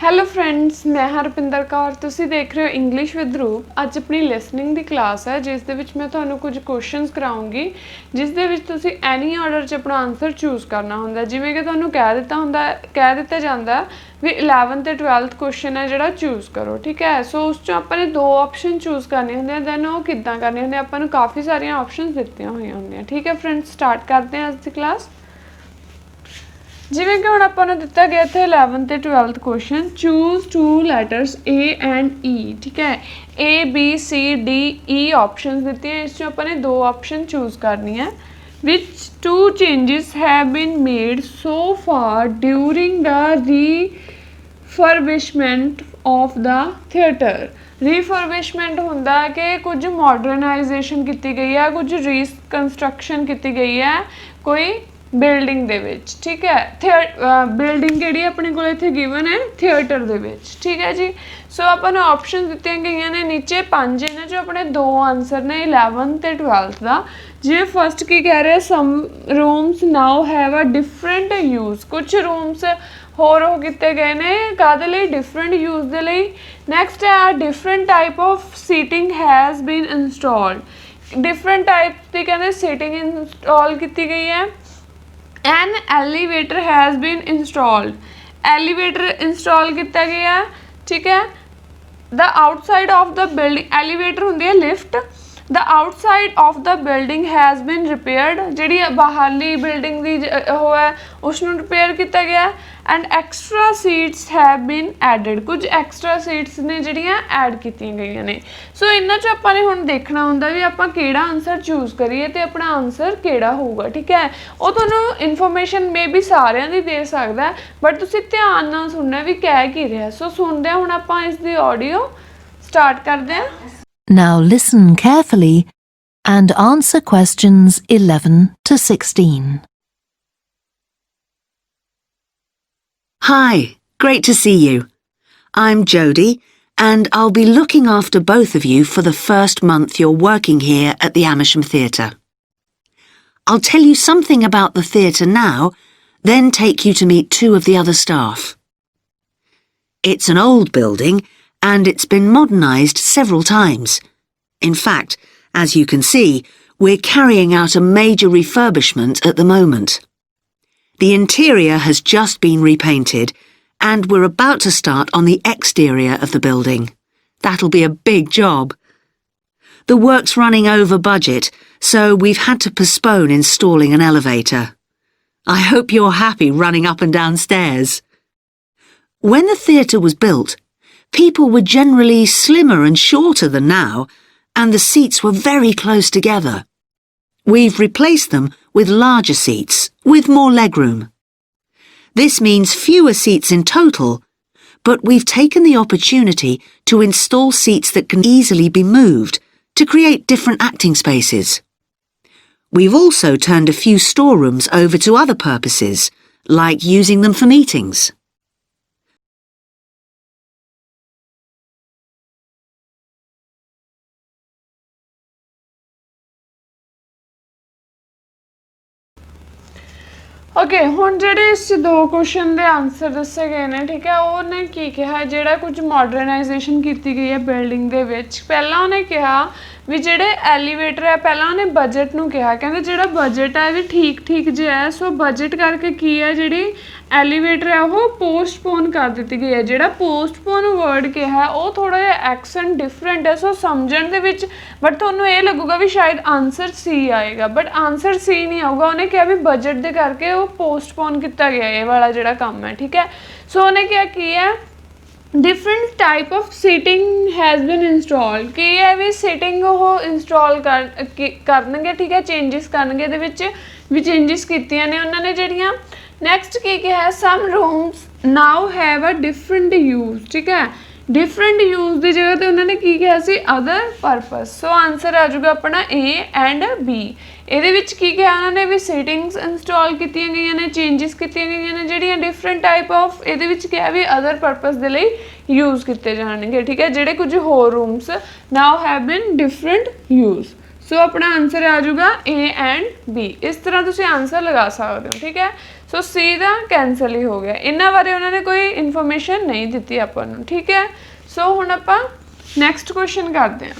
Hello ਫਰੈਂड्स, मैं हाँ रुपिंदर कौर। तुसी देख रहे हो इंग्लिश विद रूप। अज अपनी लिसनिंग की क्लास है जिस दे विच मैं तुहानू कुछ क्वेश्चंस कराऊंगी जिस दे विच तुसी एनी ऑर्डर च अपना आंसर चूज़ करना हुंदा। जिवें कि तुहानू कह दिता जांदा भी 11th ते 12th क्वेश्चन है जिहड़ा चूज़ करो, ठीक है। सो उस चों आपां ने 2 ऑप्शन चूज़ करने हुंदे, दैन वो किद्दां करने हुंदे, आपां नू काफ़ी सारियां ऑप्शनस दित्तियां होईयां हुंदियां, ठीक है फ्रेंड्स। स्टार्ट करते हैं अज दी क्लास। जिवें कि हुण आपां नूं दिता गया इत्थे 11th ते 12th question, choose 2 letters A and E, ठीक है। A B C D E option दित्ते हैं, इस चों आपां ने 2 ऑप्शन चूज़ करनी है। Which 2 changes have been made so far during the refurbishment of the theatre. Refurbishment हुंदा कि कुछ मॉडर्नाइजेशन की गई है, कुछ रीकंस्ट्रक्शन की गई है कोई बिल्डिंग दे विच, ठीक है। बिल्डिंग किहड़ी अपने कोल इत्थे गिवन है थिएटर दे विच, ठीक है जी। सो आपां नूं ऑप्शन दित्तियां गईयां ने नीचे 5, इन्हां चों अपने 2 आंसर ने 11th ते 12th दा। जिवें फर्स्ट की कह रहे some rooms now have a different use, कुछ रूम्स होर हो किते गए ने काहदे लई, डिफरेंट यूज़ दे लई। नैक्सट है different type of seating has been installed, different type की कहते सीटिंग इंस्टॉल की गई है। An elevator has been installed, elevator install किया गया, ठीक है। The outside of the building, elevator होंदी है lift, the outside of the building has been repaired, जी बाहरली बिल्डिंग की वो है उसनूं रिपेयर किया गया। And extra seats have been added, कुछ एक्सट्रा सीट्स ने जिहड़ियां ऐड कीतियां गईयां ने। सो इन्हां चों आपां ने हुण देखना हुंदा भी आपां किहड़ा आंसर चूज़ करिए ते अपना आंसर किहड़ा होऊगा, ठीक है। वो तुहानूं इन्फॉर्मेशन मे बी सारिਆਂ ਦੀ दे सकदा है, बट तुसीं ध्यान नाल सुनना भी कह की रहा। सो सुनदे हुण आपां इस दी ऑडियो स्टार्ट करदे हां। Now listen carefully and answer questions 11 to 16. Hi, great to see you. I'm Jodie, and I'll be looking after both of you for the first month you're working here at the Amersham Theatre. I'll tell you something about the theatre now, then take you to meet 2 of the other staff. It's an old building, and it's been modernised several times. In fact, as you can see, we're carrying out a major refurbishment at the moment. The interior has just been repainted, and we're about to start on the exterior of the building. That'll be a big job. The work's running over budget, so we've had to postpone installing an elevator. I hope you're happy running up and down stairs. When the theatre was built, people were generally slimmer and shorter than now, and the seats were very close together. We've replaced them with larger seats, with more legroom. This means fewer seats in total, but we've taken the opportunity to install seats that can easily be moved to create different acting spaces. We've also turned a few storerooms over to other purposes, like using them for meetings. Okay हुण जिहड़े इस 2 question के answer दसे गए हैं, ठीक है। उन्हें की कहा जिहड़ा कुछ मॉडर्नाइजेशन की गई है बिल्डिंग दे विच। पहला उन्हें कहा भी जिहड़े एलीवेटर है, पहला उन्हें बजट नूं कहा, कहंदे जिहड़ा बजट है भी ठीक ठीक जिहा है। सो बजट करके की है जिहड़ी एलीवेटर है वो पोस्टपोन कर दी गई है। जिहड़ा पोस्टपोन वर्ड कहा है वो थोड़ा जिहा एक्सेंट डिफरेंट है, सो समझण दे विच बट तुहानूं ये लगूगा भी शायद आंसर सी आएगा, बट आंसर सी नहीं आऊगा। उन्हें कहा भी बजट दे करके वो पोस्टपोन किया गया ये वाला जिहड़ा काम है, ठीक है। सो उन्हें क्या किया different type of seating has been installed, की है भी सीटिंग वो इंस्टॉल करनगे, ठीक है। चेंजिस करनगे दे विच भी चेंजिस कीतियां ने उन्होंने जिहड़ियां। नैक्सट की है some rooms now have a different use, ठीक है। डिफरेंट यूज़ की जगह पर उन्होंने की कहा सी अदर परपस। सो आंसर आ जाऊगा अपना ए एंड बी। ये की कहा उन्होंने भी सीटिंग्स इंस्टॉल की गई ने, चेंजिस की गई ने जिहड़ियां डिफरेंट टाइप ऑफ ये कहा भी अदर परपस के लिए यूज़ किए जाएंगे, ठीक है। जिहड़े कुछ होर rooms now have been different use. So अपना आंसर आ जाऊगा ए एंड बी। इस तरह तुसीं आंसर लगा सकते हो, ठीक है। ਸੋ ਸੀ ਦਾ ਕੈਂਸਲ ਹੀ ਹੋ ਗਿਆ, ਇਹਨਾਂ ਬਾਰੇ ਉਹਨਾਂ ਨੇ ਕੋਈ ਇਨਫੋਰਮੇਸ਼ਨ ਨਹੀਂ ਦਿੱਤੀ ਆਪਾਂ ਨੂੰ, ਠੀਕ ਹੈ। ਸੋ ਹੁਣ ਆਪਾਂ ਨੈਕਸਟ ਕੁਐਸਚਨ ਕਰਦੇ ਹਾਂ।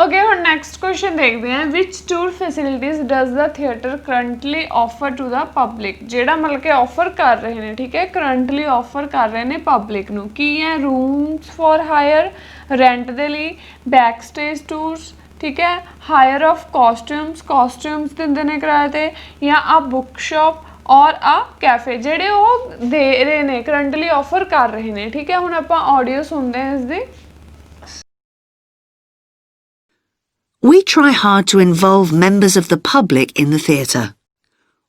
ਓਕੇ, ਹੁਣ ਨੈਕਸਟ ਕੁਐਸਚਨ ਦੇਖਦੇ ਹਾਂ। Which tour facilities does the theatre currently offer to the public, ਜਿਹੜਾ ਮਤਲਬ ਕਿ ਆਫਰ ਕਰ ਰਹੇ ਨੇ, ਠੀਕ ਹੈ, ਕਰੰਟਲੀ ਆਫਰ ਕਰ ਰਹੇ ਨੇ ਪਬਲਿਕ ਨੂੰ। ਕੀ ਹੈ? ਰੂਮਸ ਫॉर ਹਾਇਰ, ਰੈਂਟ ਦੇ ਲਈ, ਬੈਕ ਸਟੇਜ ਟੂਰਸ, ठीक है, हायर ऑफ कॉस्ट्यूम्स दिंदे ने किराए ते, या आ बुक शॉप और आ कैफे, जेडे वो दे रहे ने करंटली ऑफर कर रहे ने, ठीक है। हुण आपां ऑडियो सुनते हैं इसदी। We try hard to involve members of the public in the theatre.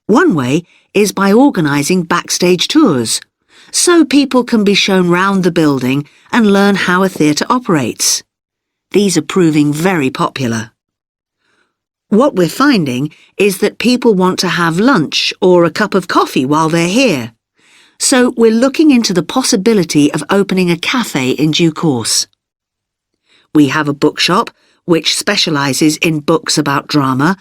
One way is by organising backstage tours, so people can be shown round the building and learn how a theatre operates. These are proving very popular. What we're finding is that people want to have lunch or a cup of coffee while they're here. So we're looking into the possibility of opening a cafe in due course. We have a bookshop which specialises in books about drama,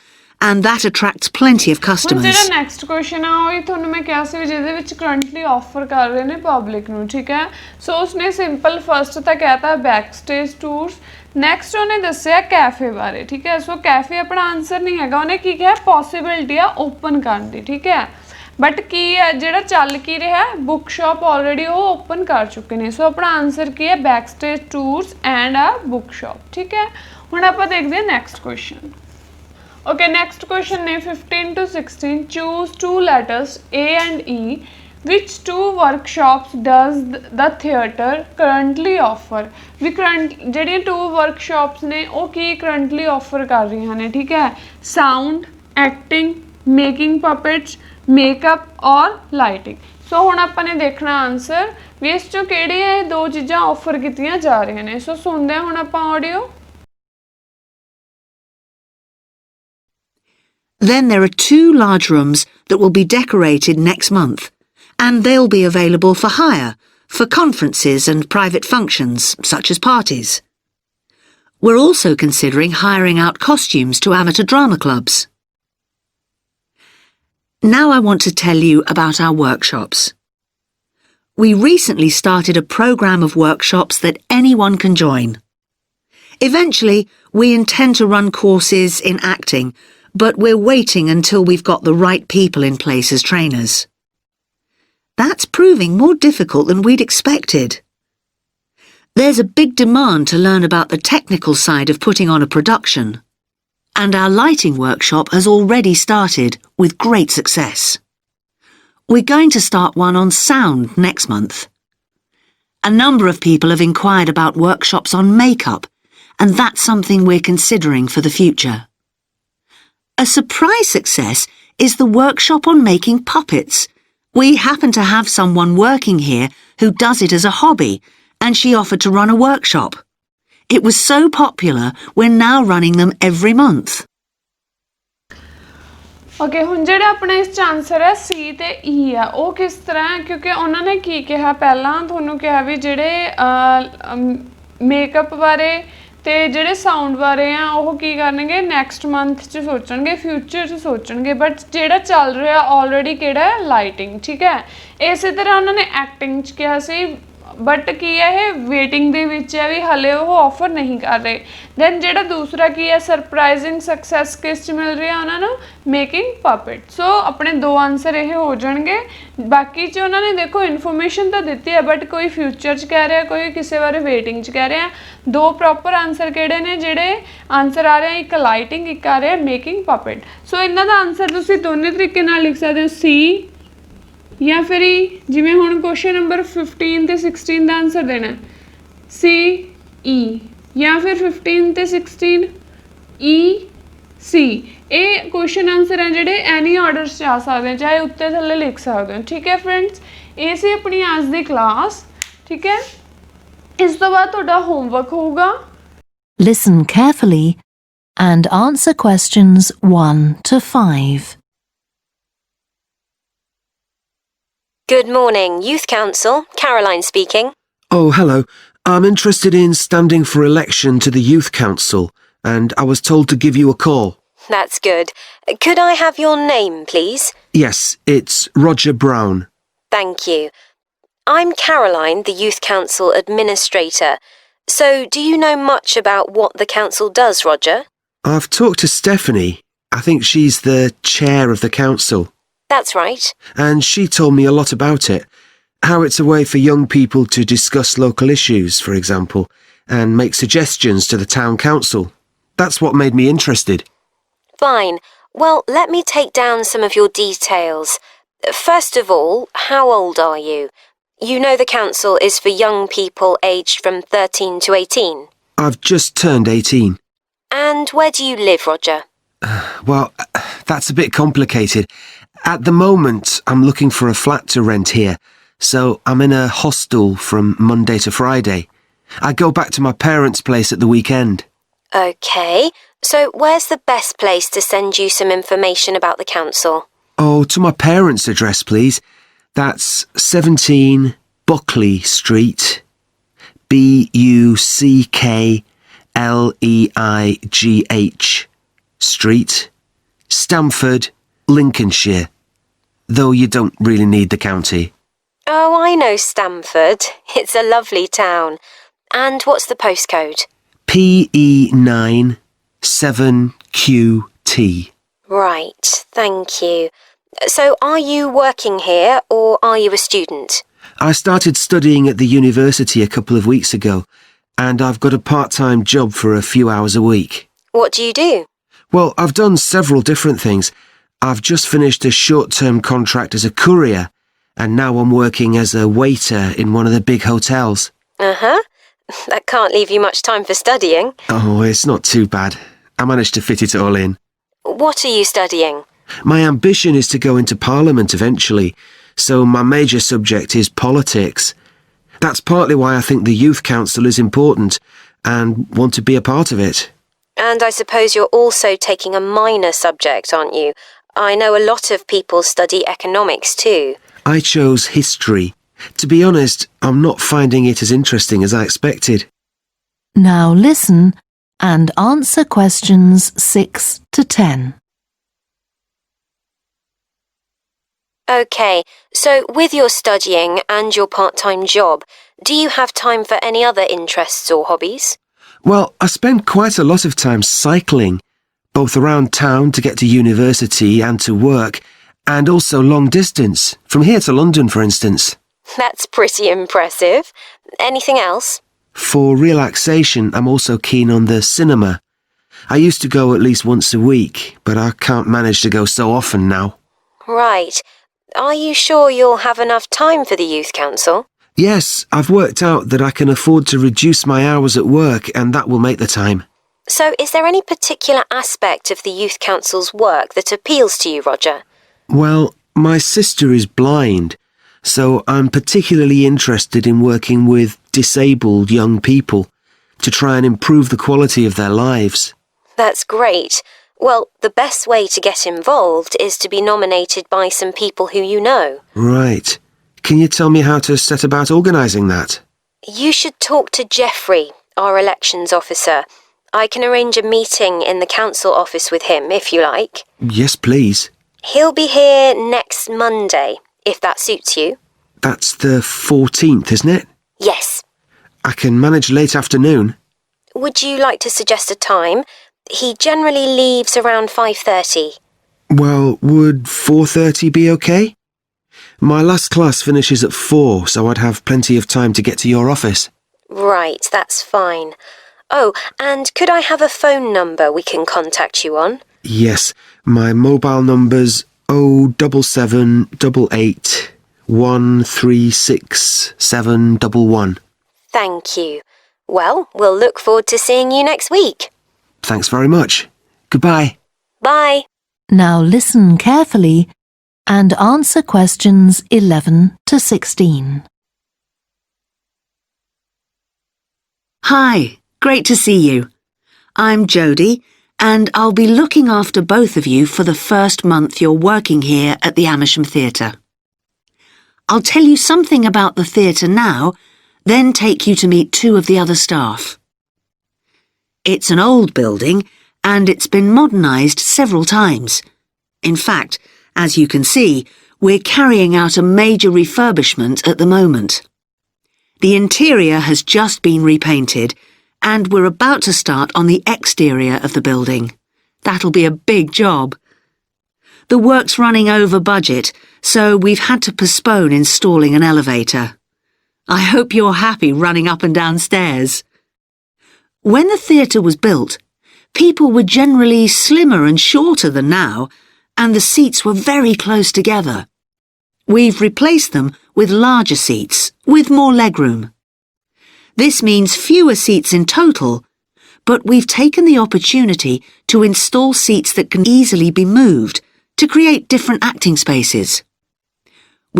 and that attracts plenty of customers. ਹੁਣ ਜਿਹੜਾ next question ਆ ਉਹ ਤੁਹਾਨੂੰ ਮੈਂ ਕਿਹਾ ਸੀ ਜਿਹਦੇ ਵਿੱਚ currently offer ਕਰ ਰਹੇ ਨੇ ਪਬਲਿਕ ਨੂੰ, ਠੀਕ ਹੈ। ਸੋ ਉਸਨੇ ਸਿੰਪਲ ਫਸਟ ਤਾਂ ਕਹਿਤਾ ਬੈਕ ਸਟੇਜ ਟੂਰਸ, ਨੈਕਸਟ ਉਹਨੇ ਦੱਸਿਆ ਕੈਫੇ ਬਾਰੇ, ਠੀਕ ਹੈ। ਸੋ ਕੈਫੇ ਆਪਣਾ ਆਨਸਰ ਨਹੀਂ ਹੈਗਾ, ਉਹਨੇ ਕੀ ਕਿਹਾ? ਪੋਸੀਬਿਲਿਟੀ ਆ ਓਪਨ ਕਰਨ ਦੀ, ਠੀਕ ਹੈ। ਬਟ ਕੀ ਹੈ ਜਿਹੜਾ ਚੱਲ ਕੀ ਰਿਹਾ? ਬੁੱਕ ਸ਼ਾਪ ਆਲਰੇਡੀ ਉਹ ਓਪਨ ਕਰ ਚੁੱਕੇ ਨੇ। ਸੋ ਆਪਣਾ ਆਨਸਰ ਕੀ ਹੈ? ਬੈਕ ਸਟੇਜ ਟੂਰਸ ਐਂਡ ਆ ਬੁੱਕ ਸ਼ਾਪ, ਠੀਕ ਹੈ। ਹੁਣ ਆਪਾਂ ਦੇਖਦੇ ਹਾਂ next question. Okay, next question ne 15 to 16. Choose two letters A and E. Which two workshops does the theatre currently offer? ਵੀ ਜਿਹੜੀਆਂ two workshops ਨੇ ਉਹ ਕੀ currently offer ਕਰ ਰਹੀਆਂ ਨੇ, ਠੀਕ ਹੈ। Sound, acting, making puppets, makeup ਔਰ lighting. ਸੋ ਹੁਣ ਆਪਾਂ ਨੇ ਦੇਖਣਾ ਆਨਸਰ ਵੀ ਇਸ ਚੋਂ ਕਿਹੜੀਆਂ ਇਹ ਦੋ ਚੀਜ਼ਾਂ ਆਫਰ ਕੀਤੀਆਂ ਜਾ ਰਹੀਆਂ ਨੇ। ਸੋ ਸੁਣਦੇ ਹਾਂ ਹੁਣ ਆਪਾਂ audio. Then there are two large rooms that will be decorated next month, and they'll be available for hire for conferences and private functions, such as parties. We're also considering hiring out costumes to amateur drama clubs. Now I want to tell you about our workshops. We recently started a programme of workshops that anyone can join. Eventually, we intend to run courses in acting, but we're waiting until we've got the right people in place as trainers. That's proving more difficult than we'd expected. There's a big demand to learn about the technical side of putting on a production, and our lighting workshop has already started with great success. We're going to start one on sound next month. A number of people have inquired about workshops on makeup, and that's something we're considering for the future. A surprise success is the workshop on making puppets. We happen to have someone working here who does it as a hobby, and she offered to run a workshop. It was so popular, we're now running them every month. Okay, ਹੁਣ ਜਿਹੜਾ ਆਪਣਾ ਇਸ ਚ answer ਹੈ ਸੀ ਤੇ ਈ ਆ, ਉਹ ਕਿਸ ਤਰ੍ਹਾਂ ਹੈ? ਕਿਉਂਕਿ ਉਹਨਾਂ ਨੇ ਕੀ ਕਿਹਾ ਪਹਿਲਾਂ ਤੁਹਾਨੂੰ ਕਿਹਾ ਵੀ ਜਿਹੜੇ ਮੇਕਅਪ ਬਾਰੇ ਤੇ ਜਿਹੜੇ ਸਾਊਂਡ ਬਾਰੇ ਆ ਉਹ ਕੀ ਕਰਨਗੇ ਨੈਕਸਟ ਮੰਥ 'ਚ ਸੋਚਣਗੇ, ਫਿਊਚਰ 'ਚ ਸੋਚਣਗੇ। ਬਟ ਜਿਹੜਾ ਚੱਲ ਰਿਹਾ ਆਲਰੇਡੀ ਕਿਹੜਾ ਹੈ? ਲਾਈਟਿੰਗ, ਠੀਕ ਹੈ। ਇਸੇ ਤਰ੍ਹਾਂ ਉਹਨਾਂ ਨੇ ਐਕਟਿੰਗ 'ਚ ਕਿਹਾ ਸੀ, ਬਟ ਕੀ ਹੈ ਇਹ ਵੇਟਿੰਗ ਦੇ ਵਿੱਚ ਹੈ ਵੀ ਹਲੇ ਉਹ ਆਫਰ ਨਹੀਂ ਕਰ ਰਹੇ। ਦੈਨ ਜਿਹੜਾ ਦੂਸਰਾ ਕੀ ਹੈ ਸਰਪ੍ਰਾਈਜ਼ਿੰਗ ਸਕਸੈਸ ਕਿਸ 'ਚ ਮਿਲ ਰਿਹਾ ਉਹਨਾਂ ਨੂੰ? Making puppet. ਸੋ ਆਪਣੇ ਦੋ ਆਨਸਰ ਇਹ ਹੋ ਜਾਣਗੇ। ਬਾਕੀ 'ਚ ਉਹਨਾਂ ਨੇ ਦੇਖੋ ਇਨਫੋਰਮੇਸ਼ਨ ਤਾਂ ਦਿੱਤੀ ਹੈ, ਬਟ ਕੋਈ ਫਿਊਚਰ 'ਚ ਕਹਿ ਰਿਹਾ, ਕੋਈ ਕਿਸੇ ਬਾਰੇ ਵੇਟਿੰਗ 'ਚ ਕਹਿ ਰਿਹਾ। ਦੋ ਪ੍ਰੋਪਰ ਆਨਸਰ ਕਿਹੜੇ ਨੇ ਜਿਹੜੇ ਆਨਸਰ ਆ ਰਹੇ? ਇੱਕ ਲਾਈਟਿੰਗ, ਇੱਕ ਆ ਰਿਹਾ ਮੇਕਿੰਗ ਪਪਟ। ਸੋ ਇਹਨਾਂ ਦਾ ਆਨਸਰ ਤੁਸੀਂ ਦੋਨੇ ਤਰੀਕੇ ਨਾਲ ਲਿਖ ਸਕਦੇ ਹੋ, ਸੀ ਜਾਂ ਫਿਰ ਜਿਵੇਂ ਹੁਣ ਕੁਐਸਚਨ ਨੰਬਰ 15 ਤੇ 16 ਦਾ ਆਨਸਰ ਦੇਣਾ ਸੀ ਈ, ਜਾਂ ਫਿਰ 15 ਤੇ 16 ਈ ਸੀ। ਇਹ ਕੁਐਸਚਨ ਆਨਸਰ ਹੈ ਜਿਹੜੇ ਐਨੀ ਆਰਡਰ 'ਚ ਆ ਸਕਦੇ, ਚਾਹੇ ਉੱਤੇ ਥੱਲੇ ਲਿਖ ਸਕਦੇ ਹੋ, ਠੀਕ ਹੈ ਫਰੈਂਡਸ। ਇਹ ਸੀ ਆਪਣੀ ਅੱਜ ਦੀ ਕਲਾਸ, ਠੀਕ ਹੈ। ਇਸ ਤੋਂ ਬਾਅਦ ਤੁਹਾਡਾ ਹੋਮਵਰਕ ਹੋਊਗਾ। Listen carefully and answer questions 1 to 5. Good morning, Youth Council. Caroline speaking. Oh, hello. I'm interested in standing for election to the Youth Council. and I was told to give you a call. That's good. Could I have your name, please? Yes, it's Roger Brown. Thank you. I'm Caroline, the Youth Council Administrator. So, do you know much about what the council does, Roger? I've talked to Stephanie. I think she's the chair of the council. That's right. And she told me a lot about it. How it's a way for young people to discuss local issues, for example, and make suggestions to the town council. That's what made me interested. Fine. Well, let me take down some of your details. First of all, how old are you? You know the council is for young people aged from 13 to 18. I've just turned 18. And where do you live, Roger? Well, that's a bit complicated. At the moment, I'm looking for a flat to rent here, so I'm in a hostel from Monday to Friday. I go back to my parents' place at the weekend. OK, so where's the best place to send you some information about the council? Oh, to my parents' address, please. That's 17 Buckley Street, Buckleigh Street, Stamford, Lincolnshire. Though you don't really need the county. Oh, I know Stamford. It's a lovely town. And what's the postcode? PE9 7QT. Right, thank you. So are you working here or are you a student? I started studying at the university a couple of weeks ago, and I've got a part-time job for a few hours a week. What do you do? Well, I've done several different things. I've just finished a short-term contract as a courier, and now I'm working as a waiter in one of the big hotels. Uh-huh. That can't leave you much time for studying. Oh, it's not too bad. I managed to fit it all in. What are you studying? My ambition is to go into Parliament eventually, so my major subject is politics. That's partly why I think the Youth Council is important and want to be a part of it. And I suppose you're also taking a minor subject, aren't you? I know a lot of people study economics too. I chose history. To be honest, I'm not finding it as interesting as I expected. Now listen and answer questions 6 to 10. OK, so with your studying and your part-time job, do you have time for any other interests or hobbies? Well, I spend quite a lot of time cycling, both around town to get to university and to work, and also long distance, from here to London, for instance. That's pretty impressive. Anything else? For relaxation, I'm also keen on the cinema. I used to go at least once a week, but I can't manage to go so often now. Right. Are you sure you'll have enough time for the Youth Council? Yes, I've worked out that I can afford to reduce my hours at work, and that will make the time. So is there any particular aspect of the Youth Council's work that appeals to you, Roger? Well, my sister is blind, so I'm particularly interested in working with disabled young people to try and improve the quality of their lives. That's great. Well, the best way to get involved is to be nominated by some people who you know. Right. Can you tell me how to set about organising that? You should talk to Jeffrey, our elections officer. I can arrange a meeting in the council office with him, if you like. Yes, please. He'll be here next Monday, if that suits you. That's the 14th, isn't it? Yes. I can manage late afternoon. Would you like to suggest a time? He generally leaves around 5:30. Well, would 4:30 be okay? My last class finishes at 4, so I'd have plenty of time to get to your office. Right, that's fine. Oh, and could I have a phone number we can contact you on? Yes, my mobile number's 07788 136 711. Thank you. Well, we'll look forward to seeing you next week. Thanks very much. Goodbye. Bye. Now listen carefully and answer questions 11 to 16. Hi, great to see you. I'm Jodie, and I'll be looking after both of you for the first month you're working here at the Amersham Theatre. I'll tell you something about the theatre now, then take you to meet two of the other staff. It's an old building and it's been modernised several times. In fact, as you can see, we're carrying out a major refurbishment at the moment. The interior has just been repainted and we're about to start on the exterior of the building. That'll be a big job. The work's running over budget, so we've had to postpone installing an elevator. I hope you're happy running up and down stairs. When the theatre was built, people were generally slimmer and shorter than now, and the seats were very close together. We've replaced them with larger seats, with more legroom. This means fewer seats in total, but we've taken the opportunity to install seats that can easily be moved to create different acting spaces.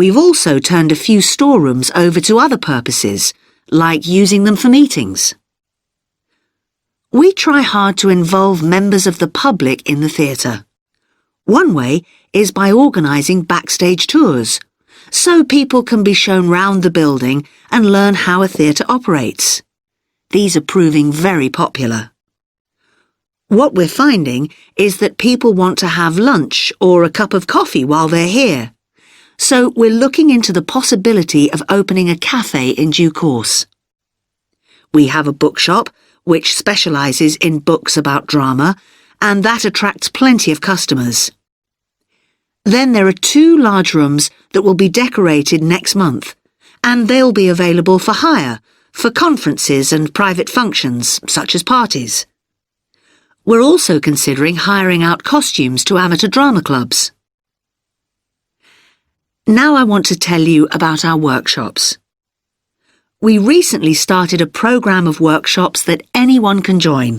We've also turned a few storerooms over to other purposes, like using them for meetings. We try hard to involve members of the public in the theatre. One way is by organising backstage tours, so people can be shown round the building and learn how a theatre operates. These are proving very popular. What we're finding is that people want to have lunch or a cup of coffee while they're here. So we're looking into the possibility of opening a cafe in due course. We have a bookshop which specialises in books about drama, and that attracts plenty of customers. Then there are 2 large rooms that will be decorated next month, and they'll be available for hire, for conferences and private functions, such as parties. We're also considering hiring out costumes to amateur drama clubs. Now I want to tell you about our workshops. We recently started a programme of workshops that anyone can join.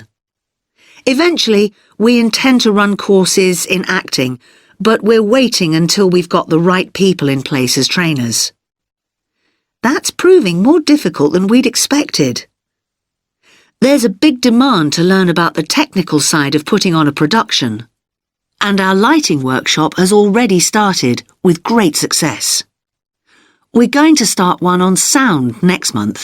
Eventually, we intend to run courses in acting, but we're waiting until we've got the right people in place as trainers. That's proving more difficult than we'd expected. There's a big demand to learn about the technical side of putting on a production, and our lighting workshop has already started with great success. We're going to start one on sound next month.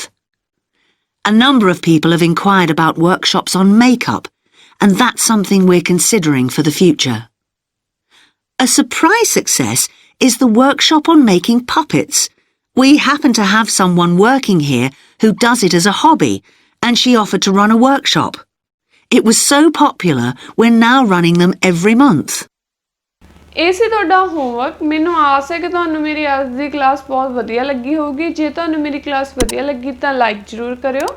A number of people have inquired about workshops on makeup, and that's something we're considering for the future. A surprise success is the workshop on making puppets. We happen to have someone working here who does it as a hobby, and she offered to run a workshop. It was so popular, we're now running them every month. ਇਹ ਸੀ ਤੁਹਾਡਾ homework. ਮੈਨੂੰ ਆਸ ਹੈ ਕਿ ਤੁਹਾਨੂੰ ਮੇਰੀ ਅੱਜ ਦੀ class ਬਹੁਤ ਵਧੀਆ ਲੱਗੀ ਹੋਊਗੀ। ਜੇ ਤੁਹਾਨੂੰ ਮੇਰੀ ਕਲਾਸ ਵਧੀਆ ਲੱਗੀ ਤਾਂ ਲਾਈਕ ਜ਼ਰੂਰ ਕਰਿਓ,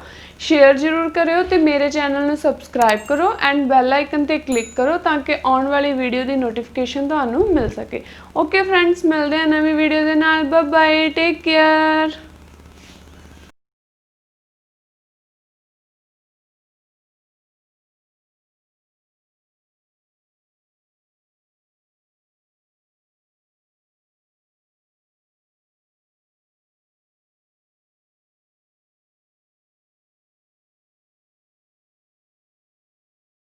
ਸ਼ੇਅਰ ਜ਼ਰੂਰ ਕਰਿਓ ਤੇ ਮੇਰੇ ਚੈਨਲ ਨੂੰ ਸਬਸਕ੍ਰਾਈਬ ਕਰੋ ਐਂਡ ਬੈਲ ਆਈਕਨ ਤੇ ਕਲਿੱਕ ਕਰੋ ਤਾਂ ਕਿ ਆਉਣ ਵਾਲੀ ਵੀਡੀਓ ਦੀ ਨੋਟੀਫਿਕੇਸ਼ਨ ਤੁਹਾਨੂੰ ਮਿਲ ਸਕੇ। ਓਕੇ ਫਰੈਂਡਸ, ਮਿਲਦੇ ਹਾਂ ਨਵੀਂ ਵੀਡੀਓ ਦੇ ਨਾਲ। Bye bye, take care.